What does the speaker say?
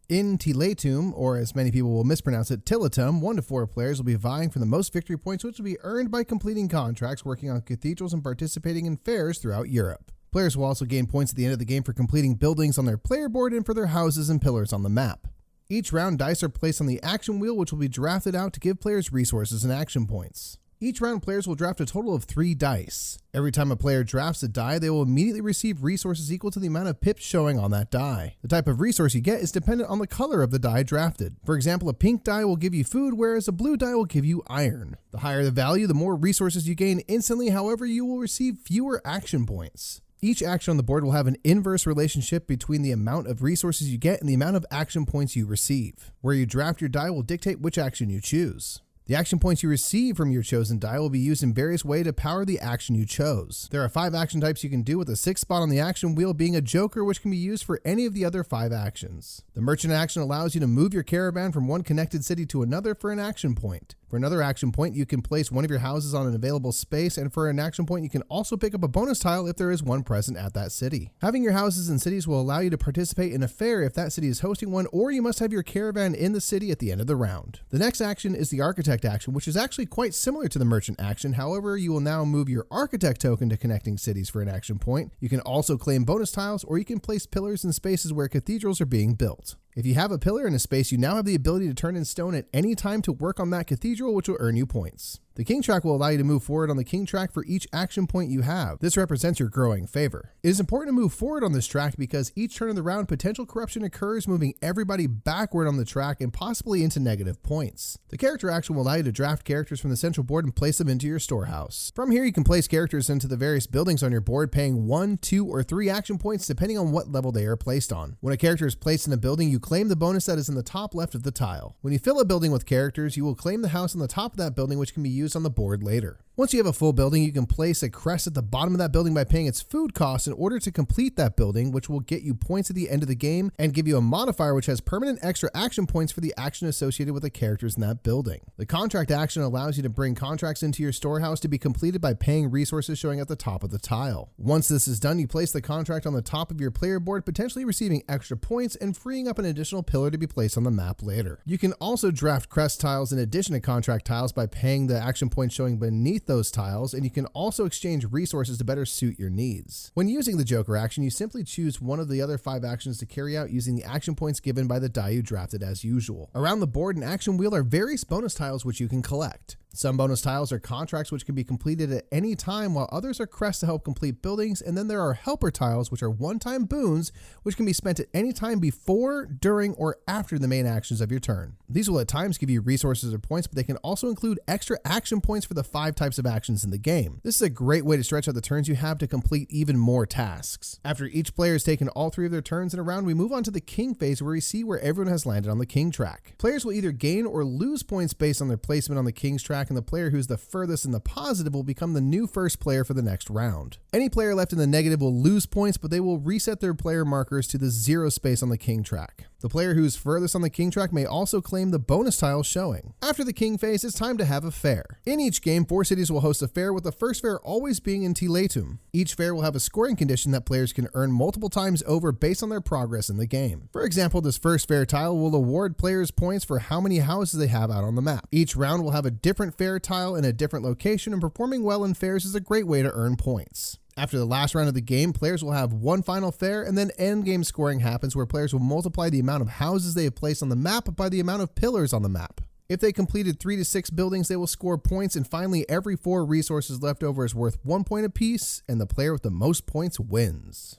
In Tiletum, or as many people will mispronounce it, Tiletum, 1 to 4 players will be vying for the most victory points, which will be earned by completing contracts, working on cathedrals, and participating in fairs throughout Europe. Players will also gain points at the end of the game for completing buildings on their player board and for their houses and pillars on the map. Each round, dice are placed on the action wheel, which will be drafted out to give players resources and action points. Each round, players will draft a total of 3 dice. Every time a player drafts a die, they will immediately receive resources equal to the amount of pips showing on that die. The type of resource you get is dependent on the color of the die drafted. For example, a pink die will give you food, whereas a blue die will give you iron. The higher the value, the more resources you gain instantly, however, you will receive fewer action points. Each action on the board will have an inverse relationship between the amount of resources you get and the amount of action points you receive. Where you draft your die will dictate which action you choose. The action points you receive from your chosen die will be used in various ways to power the action you chose. There are 5 action types you can do, with the 6th spot on the action wheel being a joker, which can be used for any of the other 5 actions. The merchant action allows you to move your caravan from one connected city to another for an action point. For another action point, you can place one of your houses on an available space, and for an action point, you can also pick up a bonus tile if there is one present at that city. Having your houses in cities will allow you to participate in a fair if that city is hosting one, or you must have your caravan in the city at the end of the round. The next action is the architect action, which is actually quite similar to the merchant action. However, you will now move your architect token to connecting cities for an action point. You can also claim bonus tiles, or you can place pillars in spaces where cathedrals are being built. If you have a pillar in a space, you now have the ability to turn in stone at any time to work on that cathedral, which will earn you points. The king track will allow you to move forward on the king track for each action point you have. This represents your growing favor. It is important to move forward on this track because each turn of the round, potential corruption occurs, moving everybody backward on the track and possibly into negative points. The character action will allow you to draft characters from the central board and place them into your storehouse. From here, you can place characters into the various buildings on your board, paying 1, 2, or 3 action points depending on what level they are placed on. When a character is placed in a building, you claim the bonus that is in the top left of the tile. When you fill a building with characters, you will claim the house on the top of that building, which can be used on the board later. Once you have a full building, you can place a crest at the bottom of that building by paying its food costs in order to complete that building, which will get you points at the end of the game and give you a modifier which has permanent extra action points for the action associated with the characters in that building. The contract action allows you to bring contracts into your storehouse to be completed by paying resources showing at the top of the tile. Once this is done, you place the contract on the top of your player board, potentially receiving extra points and freeing up an additional pillar to be placed on the map later. You can also draft crest tiles in addition to contract tiles by paying the action points showing beneath those tiles, and you can also exchange resources to better suit your needs. When using the Joker action, you simply choose one of the other 5 actions to carry out using the action points given by the die you drafted as usual. Around the board and action wheel are various bonus tiles which you can collect. Some bonus tiles are contracts which can be completed at any time, while others are crests to help complete buildings, and then there are helper tiles which are one-time boons which can be spent at any time before, during, or after the main actions of your turn. These will at times give you resources or points, but they can also include extra action points for the 5 types of actions in the game. This is a great way to stretch out the turns you have to complete even more tasks. After each player has taken all 3 of their turns in a round, we move on to the king phase, where we see where everyone has landed on the king track. Players will either gain or lose points based on their placement on the king's track, and the player who's the furthest in the positive will become the new first player for the next round. Any player left in the negative will lose points, but they will reset their player markers to the 0 space on the king track. The player who's furthest on the king track may also claim the bonus tiles showing. After the king phase, it's time to have a fair. In each game, 4 cities will host a fair, with the first fair always being in Tiletum. Each fair will have a scoring condition that players can earn multiple times over based on their progress in the game. For example, this first fair tile will award players points for how many houses they have out on the map. Each round will have a different fair tile in a different location, and performing well in fairs is a great way to earn points. After the last round of the game, players will have one final fair, and then endgame scoring happens, where players will multiply the amount of houses they have placed on the map by the amount of pillars on the map. If they completed 3 to 6 buildings, they will score points, and finally every 4 resources left over is worth 1 point apiece, and the player with the most points wins.